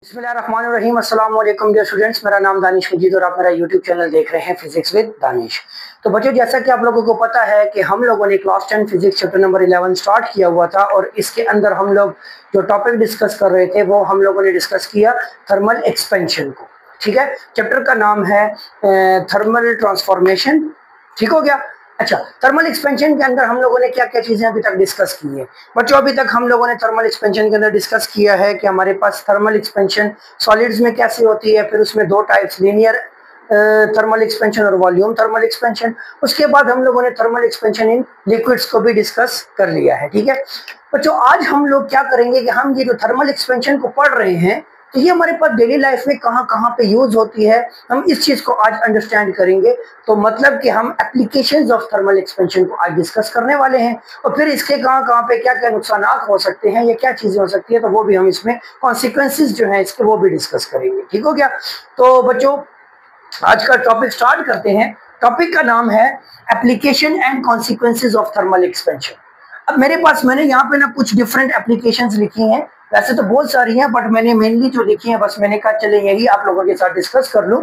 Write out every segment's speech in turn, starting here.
बिस्मिल्लाहिर्रहमानिर्रहीम। अस्सलाम वालेकुम डियर स्टूडेंट्स, मेरा नाम दानिश मजीद और आप मेरा यूट्यूब चैनल देख रहे हैं फिजिक्स विद दानिश। तो बच्चों, जैसा कि आप लोगों को पता है कि हम लोगों ने class 10 physics chapter number 11 start किया हुआ था और इसके अंदर हम लोग जो टॉपिक डिस्कस कर रहे थे वो हम लोगों ने डिस्कस किया थर्मल एक्सपेंशन को। ठीक है, चैप्टर का नाम है थर्मल ट्रांसफॉर्मेशन। ठीक हो गया। अच्छा, थर्मल एक्सपेंशन के अंदर हम लोगों ने क्या क्या चीजें अभी तक डिस्कस की है बच्चों? अभी तक हम लोगों ने थर्मल एक्सपेंशन के अंदर डिस्कस किया है कि हमारे पास थर्मल एक्सपेंशन सॉलिड्स में कैसे होती है, फिर उसमें दो टाइप्स, लीनियर थर्मल एक्सपेंशन और वॉल्यूम थर्मल एक्सपेंशन। उसके बाद हम लोगों ने थर्मल एक्सपेंशन इन लिक्विड्स को भी डिस्कस कर लिया है। ठीक है बच्चों, आज हम लोग क्या करेंगे कि हम ये जो थर्मल एक्सपेंशन को पढ़ रहे हैं तो ये हमारे पास डेली लाइफ में कहाँ कहाँ पे यूज होती है, हम इस चीज को आज अंडरस्टैंड करेंगे। तो मतलब कि हम एप्लीकेशंस ऑफ थर्मल एक्सपेंशन को आज डिस्कस करने वाले हैं और फिर इसके कहाँ कहाँ पे क्या क्या नुकसान हो सकते हैं या क्या चीजें हो सकती है, तो वो भी हम इसमें कॉन्सिक्वेंसेज जो है इसके वो भी डिस्कस करेंगे। ठीक हो गया। तो बच्चों, आज का टॉपिक स्टार्ट करते हैं। टॉपिक का नाम है application and consequences of thermal expansion. अब मेरे पास मैंने यहाँ पे ना कुछ डिफरेंट एप्लीकेशंस लिखी हैं, वैसे तो बहुत सारी हैं बट मैंने मेनली जो लिखी है बस मैंने कहा चले यही आप लोगों के साथ डिस्कस कर लूं।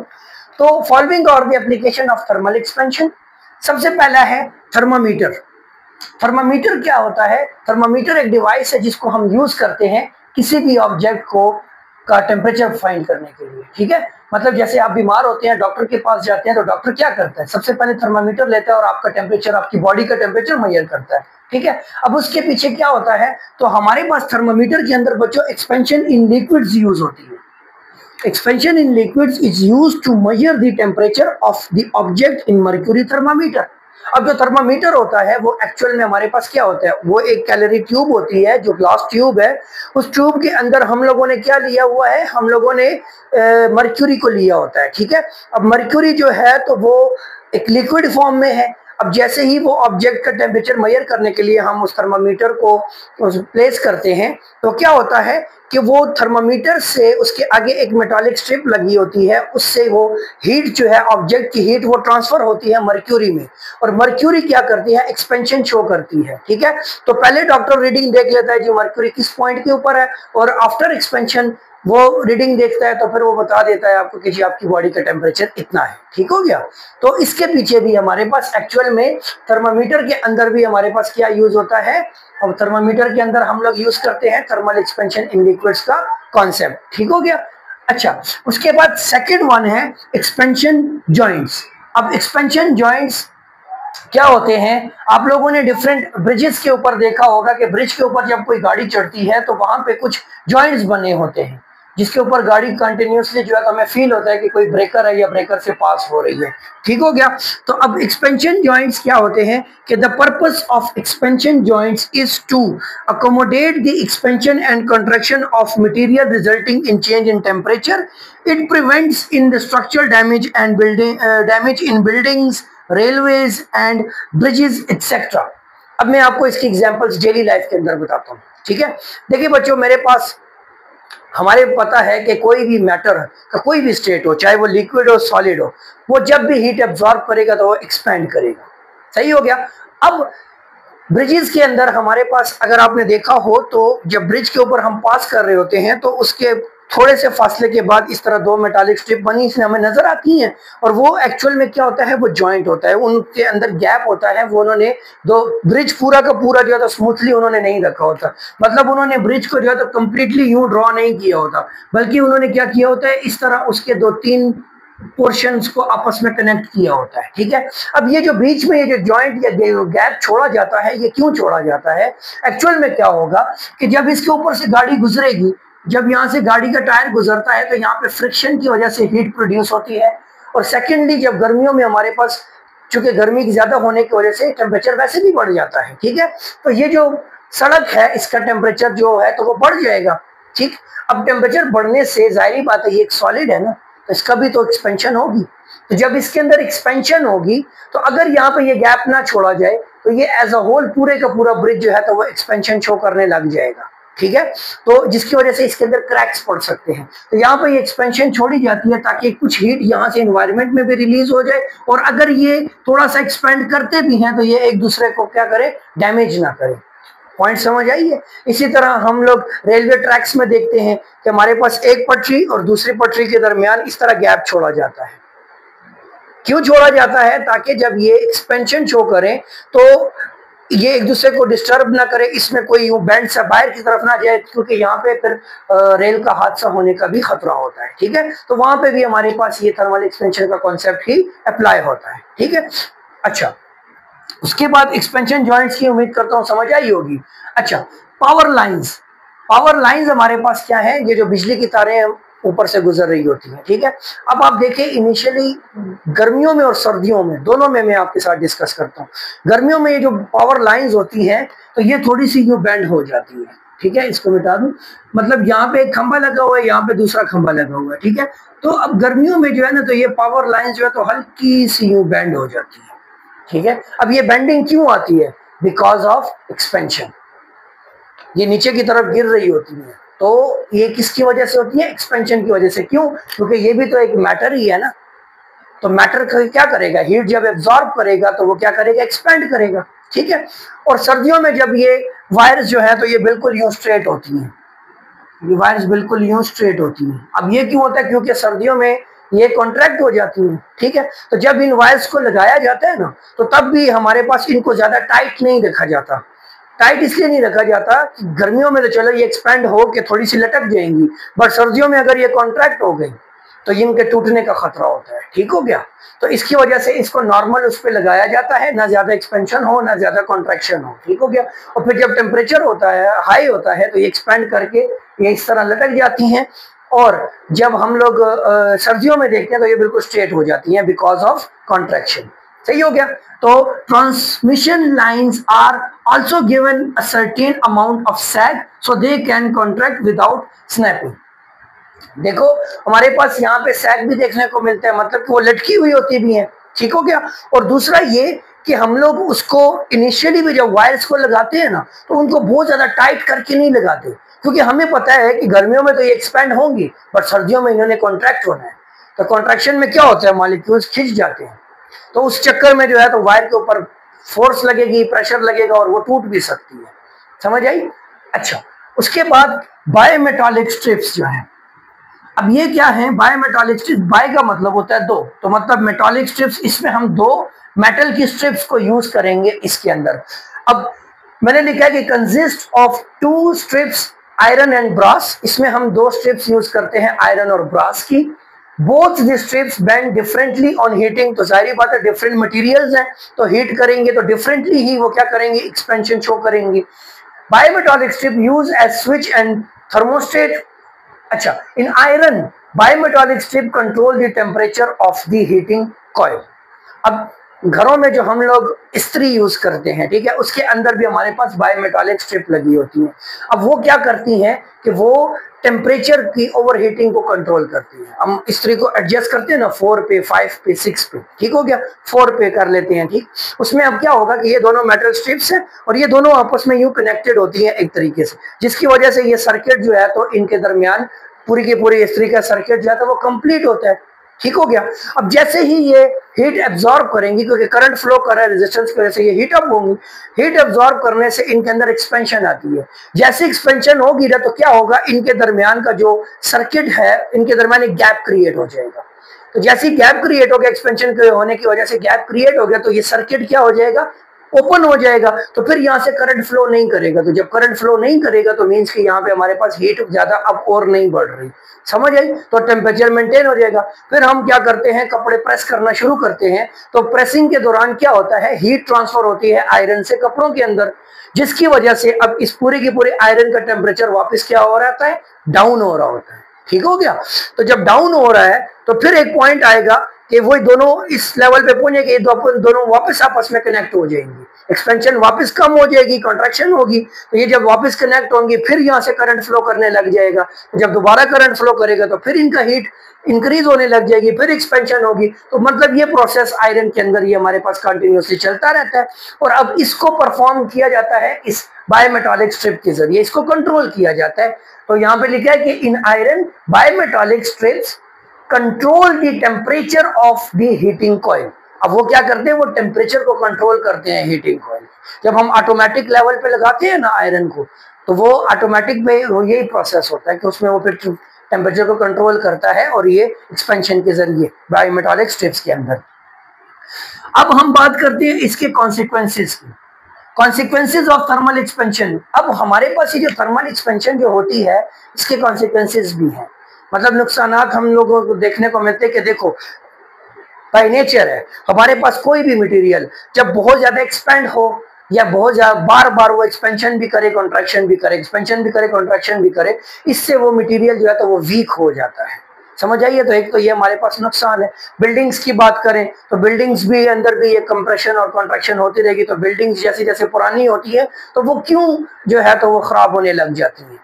तो following are the application of thermal expansion. सबसे पहला है थर्मामीटर। थर्मामीटर क्या होता है? थर्मामीटर एक डिवाइस है जिसको हम यूज करते हैं किसी भी ऑब्जेक्ट को का टेम्परेचर फाइंड करने के लिए। ठीक है, मतलब जैसे आप बीमार होते हैं, डॉक्टर के पास जाते हैं तो डॉक्टर क्या करता है, सबसे पहले थर्मामीटर लेता है और आपका टेम्परेचर, आपकी बॉडी का टेम्परेचर मेजर करता है। ठीक है, अब उसके पीछे क्या होता है, तो हमारे पास थर्मामीटर के अंदर बच्चों एक्सपेंशन इन लिक्विड्स यूज होती है। Expansion in liquids is used to measure the temperature of the object in mercury thermometer. अब जो थर्मामीटर होता है वो एक्चुअल में हमारे पास क्या होता है, वो एक कैलोरी ट्यूब होती है जो ग्लास ट्यूब है। उस ट्यूब के अंदर हम लोगों ने क्या लिया हुआ है, हम लोगों ने मर्क्यूरी को लिया होता है। ठीक है, अब मर्क्यूरी जो है तो वो एक लिक्विड फॉर्म में है। अब जैसे ही वो ऑब्जेक्ट का टेम्परेचर मेजर करने के लिए हम उस थर्मामीटर को प्लेस करते हैं तो क्या होता है कि वो थर्मामीटर से उसके आगे एक मेटालिक स्ट्रिप लगी होती है, उससे वो हीट जो है, ऑब्जेक्ट की हीट वो ट्रांसफर होती है मर्क्यूरी में, और मर्क्यूरी क्या करती है, एक्सपेंशन शो करती है। ठीक है, तो पहले डॉक्टर रीडिंग देख लेता है जी मर्क्यूरी किस पॉइंट के ऊपर है, और आफ्टर एक्सपेंशन वो रीडिंग देखता है तो फिर वो बता देता है आपको कि जी आपकी बॉडी का टेम्परेचर इतना है। ठीक हो गया। तो इसके पीछे भी हमारे पास एक्चुअल में थर्मामीटर के अंदर भी हमारे पास क्या यूज होता है, और थर्मामीटर के अंदर हम लोग यूज करते हैं थर्मल एक्सपेंशन इन लिक्विड्स का कॉन्सेप्ट। ठीक हो गया। अच्छा, उसके बाद सेकंड वन है एक्सपेंशन जॉइंट्स। अब एक्सपेंशन जॉइंट्स क्या होते हैं, आप लोगों ने डिफरेंट ब्रिजेस के ऊपर देखा होगा कि ब्रिज के ऊपर जब कोई गाड़ी चढ़ती है तो वहां पे कुछ जॉइंट्स बने होते हैं जिसके ऊपर गाड़ी कंटिन्यूसली जो है तो हमें फील होता है कि कोई ब्रेकर है या ब्रेकर से पास हो रही है। ठीक हो गया। तो अब एक्सपेंशन जॉइंट्स क्या होते हैं कि the purpose of expansion joints is to accommodate the expansion and contraction of material resulting in change in temperature. It prevents in the structural damage and damage in buildings, railways and bridges etcetera. अब मैं आपको इसकी examples daily life के अंदर बताता हूँ। ठीक है, देखिए बच्चों, मेरे पास हमारे पता है कि कोई भी मैटर का कोई भी स्टेट हो, चाहे वो लिक्विड हो सॉलिड हो, वो जब भी हीट एब्जॉर्ब करेगा तो वो एक्सपैंड करेगा। सही हो गया। अब ब्रिजेस के अंदर हमारे पास अगर आपने देखा हो तो जब ब्रिज के ऊपर हम पास कर रहे होते हैं तो उसके थोड़े से फासले के बाद इस तरह दो मेटालिक स्ट्रिप बनी इसमें हमें नजर आती हैं, और वो एक्चुअल में क्या होता है, वो जॉइंट होता है, उनके अंदर गैप होता है। वो उन्होंने दो ब्रिज पूरा का पूरा जो है तो स्मूथली उन्होंने नहीं रखा होता, मतलब उन्होंने ब्रिज को जो है तो कम्प्लीटली यूं ड्रॉ नहीं किया होता, बल्कि उन्होंने क्या किया होता है, इस तरह उसके दो तीन पोर्शंस को आपस में कनेक्ट किया होता है। ठीक है, अब ये जो बीच में ये जो जॉइंट या गैप छोड़ा जाता है, ये क्यों छोड़ा जाता है? एक्चुअल में क्या होगा कि जब इसके ऊपर से गाड़ी गुजरेगी, जब यहाँ से गाड़ी का टायर गुजरता है तो यहाँ पे फ्रिक्शन की वजह से हीट प्रोड्यूस होती है, और सेकेंडली जब गर्मियों में हमारे पास चूंकि गर्मी की ज्यादा होने की वजह से टेम्परेचर वैसे भी बढ़ जाता है। ठीक है, तो ये जो सड़क है इसका टेम्परेचर जो है तो वो बढ़ जाएगा। ठीक, अब टेम्परेचर बढ़ने से जाहिर बात है ये एक सॉलिड है ना, तो इसका भी तो एक्सपेंशन होगी। तो जब इसके अंदर एक्सपेंशन होगी तो अगर यहाँ पे ये गैप ना छोड़ा जाए तो ये एज अ होल पूरे का पूरा ब्रिज जो है तो वो एक्सपेंशन शो करने लग जाएगा। ठीक है, तो जिसकी वजह से इसके अंदर क्रैक्स पड़ सकते हैं। तो यहाँ पे ये एक्सपेंशन छोड़ी जाती है ताकि कुछ हीट यहाँ से एनवायरनमेंट में भी रिलीज हो जाए, और अगर ये थोड़ा सा एक्सपेंड करते भी हैं तो ये एक दूसरे को क्या करे, डैमेज ना करे। पॉइंट समझ आई है? इसी तरह हम लोग रेलवे ट्रैक्स में देखते हैं कि हमारे पास एक पटरी और दूसरी पटरी के दरमियान इस तरह गैप छोड़ा जाता है। क्यों छोड़ा जाता है? ताकि जब ये एक्सपेंशन शो करें तो ये एक दूसरे को डिस्टर्ब ना करे, इसमें कोई यूं बैंड से बाहर की तरफ ना जाए, क्योंकि यहाँ पे फिर रेल का हादसा होने का भी खतरा होता है। ठीक है, तो वहां पे भी हमारे पास ये थर्मल एक्सपेंशन का कॉन्सेप्ट ही अप्लाई होता है। ठीक है, अच्छा, उसके बाद एक्सपेंशन जॉइंट्स की उम्मीद करता हूँ समझ आई होगी। अच्छा, पावर लाइंस। पावर लाइंस हमारे पास क्या है? ये जो बिजली की तारें ऊपर से गुजर रही होती हैं। ठीक है, अब आप देखें इनिशियली गर्मियों में और सर्दियों में दोनों में मैं आपके साथ डिस्कस करता हूँ। गर्मियों में ये जो पावर लाइंस होती हैं तो ये थोड़ी सी यूं बैंड हो जाती है। ठीक है, इसको मिटा दूं, मतलब यहाँ पे एक खंभा लगा हुआ है, यहाँ पे दूसरा खंभा लगा हुआ है। ठीक है, तो अब गर्मियों में जो है ना, तो ये पावर लाइंस जो है तो हल्की सी यूं बैंड हो जाती है। ठीक है, अब ये बेंडिंग क्यों आती है? Because of expansion. ये नीचे की तरफ गिर रही होती है, तो ये किसकी वजह से होती है? एक्सपेंशन की वजह से। क्यों? क्योंकि ये भी तो एक मैटर ही है ना। तो मैटर क्या करेगा? हीट जब एब्जॉर्ब करेगा तो वो क्या करेगा? एक्सपेंड करेगा। ठीक है, और सर्दियों में जब ये वायर्स जो है तो ये बिल्कुल यूं स्ट्रेट होती हैं, ये वायर्स बिल्कुल यूं स्ट्रेट होती हैं। अब ये क्यों होता है? क्योंकि सर्दियों में ये कॉन्ट्रैक्ट हो जाती है। ठीक है, तो जब इन वायर्स को लगाया जाता है ना, तो तब भी हमारे पास इनको ज्यादा टाइट नहीं रखा जाता। टाइट इसलिए नहीं रखा जाता कि गर्मियों में तो चलो ये एक्सपेंड हो के थोड़ी सी लटक जाएंगी, बट सर्दियों में अगर ये कॉन्ट्रैक्ट हो गई तो इनके टूटने का खतरा होता है। ठीक हो गया? तो इसकी वजह से इसको नॉर्मल उस पर लगाया जाता है, ना ज्यादा एक्सपेंशन हो ना ज्यादा कॉन्ट्रैक्शन हो। ठीक हो गया? और फिर जब टेम्परेचर होता है हाई होता है तो ये एक्सपेंड करके ये इस तरह लटक जाती हैं, और जब हम लोग सर्दियों में देखते हैं तो ये बिल्कुल स्ट्रेट हो जाती हैं बिकॉज ऑफ कॉन्ट्रैक्शन। सही हो गया? तो transmission lines are also given a certain amount of sag so they can contract without snapping. देखो हमारे पास यहाँ पे सैग भी देखने को मिलता है, मतलब कि वो लटकी हुई होती भी है। ठीक हो गया? और दूसरा ये कि हम लोग उसको इनिशियली भी जब वायर्स को लगाते हैं ना, तो उनको बहुत ज्यादा टाइट करके नहीं लगाते, क्योंकि हमें पता है कि गर्मियों में तो ये एक्सपेंड होंगी, बट सर्दियों में इन्होंने कॉन्ट्रैक्ट होना है। तो कॉन्ट्रैक्शन में क्या होता है? मॉलिक्यूल्स खिंच जाते हैं, तो उस चक्कर में जो है तो वायर के ऊपर फोर्स लगेगी, प्रेशर लगेगा और वो टूट भी सकती है। समझ आई? अच्छा, उसके बाद बायोमेटालिक स्ट्रिप्स जो है, अब ये क्या है? बायोमेटालिक स्ट्रिप्स, बाय का मतलब होता है दो, तो मतलब मेटालिक स्ट्रिप्स, इसमें हम दो मेटल की स्ट्रिप्स को यूज करेंगे इसके अंदर। अब मैंने लिखा है कि consist of two strips iron and brass, इसमें हम दो स्ट्रिप्स यूज करते हैं आयरन और ब्रास की। Both the strips bend differently on heating, तो जाहिर बात है डिफरेंट मटेरियल्स हैं, तो हीट करेंगे तो डिफरेंटली ही वो क्या करेंगे? एक्सपेंशन शो करेंगे। Bimetallic strip use as switch and thermostat. अच्छा, in iron bimetallic strip control the temperature of the heating coil. अब घरों में जो हम लोग इस्त्री यूज करते हैं, ठीक है, उसके अंदर भी हमारे पास बायोमेटालिक स्ट्रिप लगी होती है। अब वो क्या करती हैं कि वो टेम्परेचर की ओवर हीटिंग को कंट्रोल करती है। हम इस्त्री को एडजस्ट करते हैं ना 4 पे, 5 पे, 6 पे। ठीक हो गया? 4 पे कर लेते हैं। ठीक, उसमें अब क्या होगा कि ये दोनों मेटल स्ट्रिप्स हैं और ये दोनों आपस में यूं कनेक्टेड होती हैं एक तरीके से, जिसकी वजह से ये सर्किट जो है तो इनके दरमियान पूरी की पूरी इस्त्री का सर्किट जो है तो वो कंप्लीट होता है। ठीक हो गया? अब जैसे ही ये हीट एब्जॉर्ब करेंगी, क्योंकि करंट फ्लो कर रहा है रेजिस्टेंस की वजह से, ये हीट अप होंगी। हीट एब्जॉर्ब करने से इनके अंदर एक्सपेंशन आती है। जैसे एक्सपेंशन होगी ना, तो क्या होगा? इनके दरमियान का जो सर्किट है, इनके दरमियान एक गैप क्रिएट हो जाएगा। तो जैसे ही गैप क्रिएट हो गया, एक्सपेंशन के होने की वजह से गैप क्रिएट हो गया, तो ये सर्किट क्या हो जाएगा? ओपन हो जाएगा। तो फिर यहाँ से करंट फ्लो नहीं करेगा। तो जब करंट फ्लो नहीं करेगा तो मीन्स कि यहाँ पे हमारे पास हीट ज्यादा अब और नहीं बढ़ रही। समझ आई? तो टेम्परेचर मेंटेन हो जाएगा। फिर हम क्या करते हैं? कपड़े प्रेस करना शुरू करते हैं। तो प्रेसिंग के दौरान क्या होता है? हीट ट्रांसफर होती है आयरन से कपड़ों के अंदर, जिसकी वजह से अब इस पूरे की पूरे आयरन का टेम्परेचर वापस क्या हो रहा है? डाउन हो रहा होता है। ठीक हो गया? तो जब डाउन हो रहा है तो फिर एक पॉइंट आएगा कि वो दोनों इस लेवल पे पहुंचेंगे, दोनों वापस आपस में कनेक्ट हो जाएंगी, एक्सपेंशन वापस कम हो जाएगी, कॉन्ट्रैक्शन होगी। तो ये जब वापस कनेक्ट होंगी फिर यहाँ से करंट फ्लो करने लग जाएगा। जब दोबारा करंट फ्लो करेगा तो फिर इनका हीट इंक्रीज होने लग जाएगी, फिर एक्सपेंशन होगी। तो मतलब ये प्रोसेस आयरन के अंदर ये हमारे पास कंटिन्यूसली चलता रहता है। और अब इसको परफॉर्म किया जाता है इस बायोमेटालिक स्ट्रिप के जरिए, इसको कंट्रोल किया जाता है। तो यहाँ पे लिखा है कि इन iron bimetallic strips control the temperature of the heating coil. अब वो क्या करते हैं, वो टेम्परेचर को कंट्रोल करते हैं हीटिंग कॉइल। जब हम ऑटोमेटिक लेवल पे लगाते हैं ना आयरन को, तो वो ऑटोमेटिक में यही प्रोसेस होता है कि उसमें वो फिर टेम्परेचर को कंट्रोल करता है, और ये एक्सपेंशन के जरिए बायोमेटालिक स्ट्रिप्स के अंदर। अब हम बात करते हैं इसके कॉन्सिक्वेंसेस की, कॉन्सिक्वेंसेस ऑफ थर्मल एक्सपेंशन। अब हमारे पास ये जो थर्मल एक्सपेंशन जो होती है, इसके कॉन्सिक्वेंसेस भी हैं, मतलब नुकसानात हम लोगों को देखने को मिलते हैं कि देखो बाय नेचर है हमारे पास कोई भी मटेरियल जब बहुत ज्यादा एक्सपेंड हो या बहुत ज्यादा बार बार वो एक्सपेंशन भी करे कॉन्ट्रैक्शन भी करे, एक्सपेंशन भी करे कॉन्ट्रैक्शन भी करे, इससे वो मटेरियल जो है तो वो वीक हो जाता है। समझ आइए। तो एक तो ये हमारे पास नुकसान है। बिल्डिंग्स की बात करें तो बिल्डिंग्स भी अंदर भी ये कंप्रेशन और कॉन्ट्रैक्शन होती रहेगी, तो बिल्डिंग्स जैसे जैसे पुरानी होती है तो वो क्यों जो है तो वो खराब होने लग जाती है,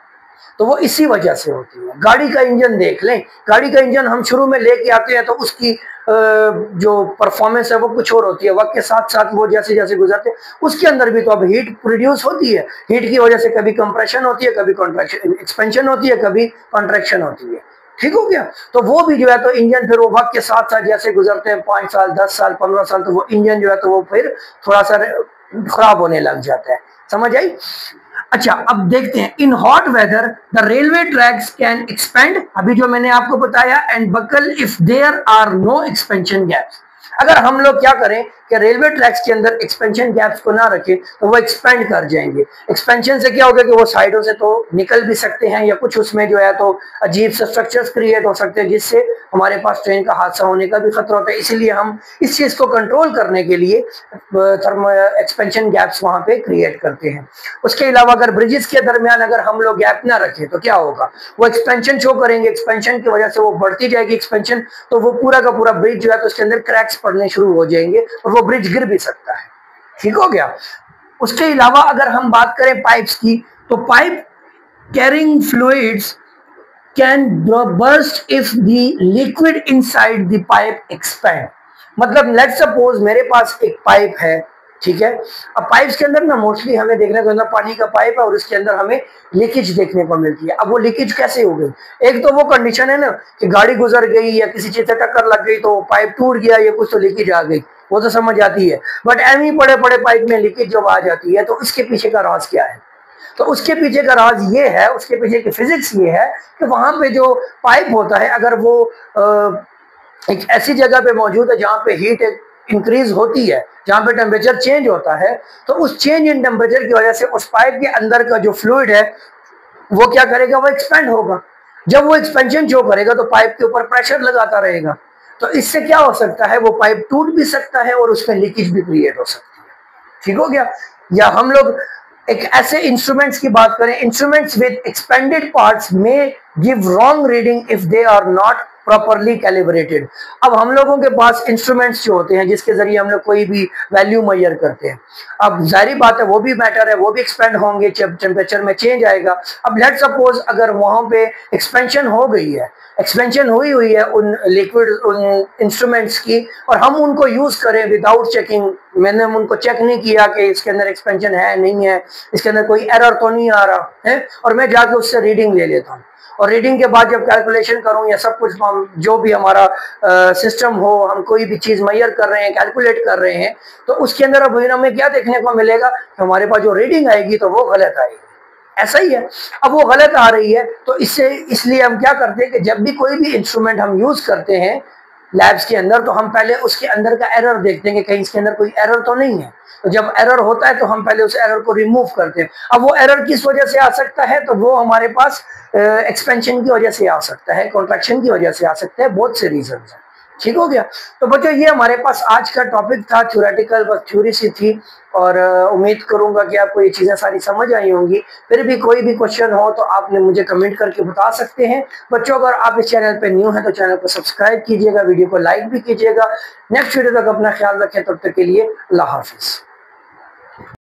तो वो इसी वजह से होती है। गाड़ी का इंजन देख लें, गाड़ी का इंजन हम शुरू में लेके आते हैं तो उसकी जो परफॉर्मेंस है वो कुछ और होती है, वक्त के साथ साथ वो जैसे जैसे गुजरते हैं उसके अंदर भी तो अब हीट प्रोड्यूस होती है, हीट की वजह से कभी कंप्रेशन होती है, कभी कॉन्ट्रैक्शन एक्सपेंशन होती है, कभी कॉन्ट्रैक्शन होती है। ठीक हो गया। तो वो भी जो है तो इंजन फिर वो वक्त के साथ साथ जैसे गुजरते हैं 5 साल 10 साल 15 साल, तो वो इंजन जो है तो वो फिर थोड़ा सा खराब होने लग जाता है। समझ आई। अच्छा, अब देखते हैं in hot weather the railway tracks can expand, अभी जो मैंने आपको बताया, and buckle if there are no expansion gaps. अगर हम लोग क्या करें कि रेलवे ट्रैक्स के अंदर एक्सपेंशन गैप्स को ना रखें तो वो एक्सपेंड कर जाएंगे। एक्सपेंशन से क्या होगा कि वो साइडों से तो निकल भी सकते हैं, या कुछ उसमें जो है तो अजीब से स्ट्रक्चर्स क्रिएट हो सकते हैं जिससे हमारे पास ट्रेन का हादसा होने का भी खतरा होता है। इसीलिए हम इस चीज को कंट्रोल करने के लिए थर्मल एक्सपेंशन गैप्स वहां पे क्रिएट करते हैं। उसके अलावा अगर ब्रिजेस के दरमियान अगर हम लोग गैप ना रखें तो क्या होगा, वो एक्सपेंशन शो करेंगे, एक्सपेंशन की वजह से वो बढ़ती जाएगी एक्सपेंशन, तो वो पूरा का पूरा ब्रिज जो है तो उसके अंदर क्रैक्स पड़ने शुरू हो जाएंगे और वो ब्रिज गिर भी सकता है। ठीक हो गया। उसके अलावा अगर हम बात करें पाइप्स की, तो pipe carrying fluids can burst if the liquid inside the pipe expand. मतलब लेट सपोज मेरे पास एक पाइप है, ठीक है। अब पाइप्स के अंदर ना मोस्टली हमें देखने को मिलता है पानी का पाइप है और उसके अंदर हमें लीकेज देखने को मिलती है। अब वो लीकेज कैसे हो गई, एक तो वो कंडीशन है ना कि गाड़ी गुजर गई या किसी चीज से टक्कर लग गई तो पाइप टूट गया या कुछ तो लीकेज आ गई, वो तो समझ आती है। बट एमी बड़े बड़े पाइप में लीकेज जब आ जाती है तो इसके पीछे का राज क्या है, तो उसके पीछे का राज ये है, उसके पीछे की फिजिक्स ये है कि वहां पे जो पाइप होता है अगर वो एक ऐसी जगह पे मौजूद है जहाँ पे हीट इंक्रीज होती है, जहाँ पे टेम्परेचर चेंज होता है, तो उस चेंज इन टेम्परेचर की वजह से उस पाइप के अंदर का जो फ्लूइड है वो क्या करेगा, वो एक्सपेंड होगा। जब वो एक्सपेंशन शो करेगा तो पाइप के ऊपर प्रेशर लगाता रहेगा, तो इससे क्या हो सकता है, वो पाइप टूट भी सकता है और उसमें लीकेज भी क्रिएट हो सकती है। ठीक हो गया। या हम लोग एक ऐसे इंस्ट्रूमेंट्स की बात करें, इंस्ट्रूमेंट्स विद एक्सपेंडेड पार्ट्स में give wrong reading if they are not properly calibrated. अब हम लोगों के पास इंस्ट्रूमेंट्स जो होते हैं जिसके जरिए हम लोग कोई भी वैल्यू मेजर करते हैं, अब जाहिर बात है वो भी मैटर है, वो भी एक्सपेंड होंगे जब टेम्परेचर में चेंज आएगा। अब लेट सपोज अगर वहां पे एक्सपेंशन हो गई है, एक्सपेंशन हुई है उन लिक्विड उन इंस्ट्रूमेंट्स की, और हम उनको यूज करें विदाउट चेकिंग, मैंने उनको चेक नहीं किया कि इसके अंदर एक्सपेंशन है नहीं है, इसके अंदर कोई एरर तो नहीं आ रहा है, और मैं जाके उससे रीडिंग ले लेता हूँ, और रीडिंग के बाद जब कैलकुलेशन करूं या सब कुछ जो भी हमारा सिस्टम हो, हम कोई भी चीज मेजर कर रहे हैं, कैलकुलेट कर रहे हैं, तो उसके अंदर अब हमें क्या देखने को मिलेगा कि हमारे पास जो रीडिंग आएगी तो वो गलत आएगी। ऐसा ही है। अब वो गलत आ रही है तो इसलिए हम क्या करते हैं कि जब भी कोई भी इंस्ट्रूमेंट हम यूज करते हैं लैब्स के अंदर, तो हम पहले उसके अंदर का एरर देखते हैं कि कहीं इसके अंदर कोई एरर तो नहीं है। तो जब एरर होता है तो हम पहले उस एरर को रिमूव करते हैं। अब वो एरर किस वजह से आ सकता है, तो वो हमारे पास एक्सपेंशन की वजह से आ सकता है, कॉन्ट्रैक्शन की वजह से आ सकता है, बहुत से रीजन है। ठीक हो गया। तो बच्चों ये हमारे पास आज का टॉपिक था, थ्योरेटिकल बस थ्योरी सी थी, और उम्मीद करूंगा कि आपको ये चीजें सारी समझ आई होंगी। फिर भी कोई भी क्वेश्चन हो तो आपने मुझे कमेंट करके बता सकते हैं। बच्चों अगर आप इस चैनल पे न्यू हैं तो चैनल को सब्सक्राइब कीजिएगा, वीडियो को लाइक भी कीजिएगा। नेक्स्ट वीडियो तक अपना ख्याल रखें, तब तक के लिए अल्लाह हाफिज।